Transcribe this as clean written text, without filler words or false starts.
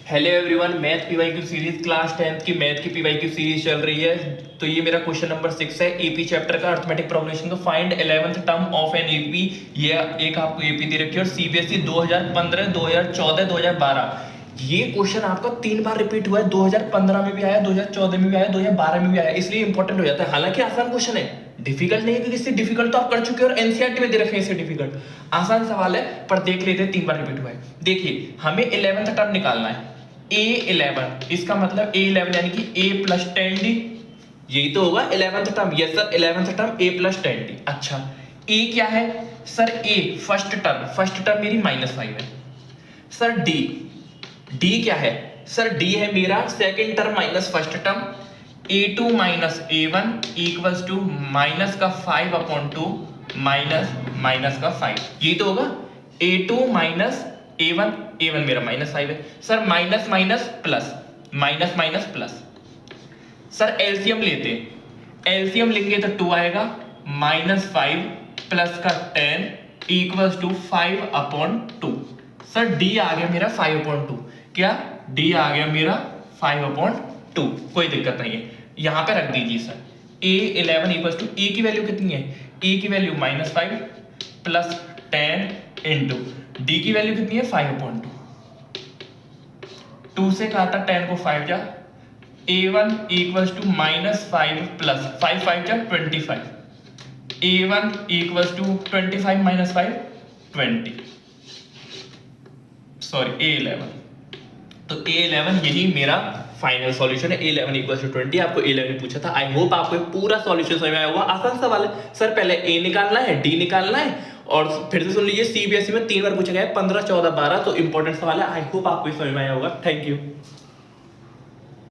Hello everyone, math PYQ series class 10th की math की PYQ series चल रही है। तो ये मेरा क्वेश्चन नंबर 6 है एपी चैप्टर का अर्थमेटिक प्रोग्रेशन का find 11th term of an AP. ये एक आपको एपी दे रखी है और सीबीएसई 2015 2014 2012 ये क्वेश्चन आपका 3 बार रिपीट हुआ है। 2015 में भी आया, 2014 में भी आया, 2012 में भी आया, इसलिए इंपॉर्टेंट हो जाता है। हालांकि आसान क्वेश्चन है, डिफिकल्ट नहीं है, क्योंकि इससे डिफिकल्ट तो आप कर चुके हो और एनसीईआरटी में दे रखे हैं इससे डिफिकल्ट। आसान सवाल है पर देख लेते हैं, 3 बार रिपीट हुआ है। देखिए हमें 11th टर्म निकालना है A11, इसका मतलब A11 यानी कि A प्लस 10D, यही तो होगा 11th term. Yes sir, 11th term A plus 10D। अच्छा A क्या है सर? A फर्स्ट टर्म मेरी -5 है। सर D क्या है सर? D है मेरा second term minus first term. A2 minus A1 equals to minus का 5/2 माइनस का 5, यही तो होगा। A2 माइनस A1 मेरा -5 है। Sir minus minus plus. Sir LCM लेते हैं, एलसीएम लेंगे तो 2 आएगा, -5 प्लस का 10 इक्वल्स टू 5/2। सर डी आ गया मेरा 5/2। क्या डी आ गया मेरा 5/2? कोई दिक्कत नहीं है, यहां पे रख दीजिए सर। A11 इक्वल्स टू ए की वैल्यू कितनी है? ए की वैल्यू -5 प्लस 10 इंटू डी की वैल्यू कितनी है? 5/2। 2 से काटा 10 को 5 जा, A1 इक्वल्स टू -5 प्लस 5 जा 25। A1 equals to 25 minus 5 20, sorry A11। तो A11 यही मेरा फाइनल सॉल्यूशन है। A11 equals to 20। आपको A11 पूछा था। आई होप आपको पूरा सॉल्यूशन समझ में आया होगा। आसान सवाल है सर, पहले A निकालना है, D निकालना है, और फिर से सुन लीजिए सीबीएसई में 3 बार पूछा गया है, 15 14 12। तो इंपॉर्टेंट सवाल है। आई होप आपको समझ में आया होगा। Thank you.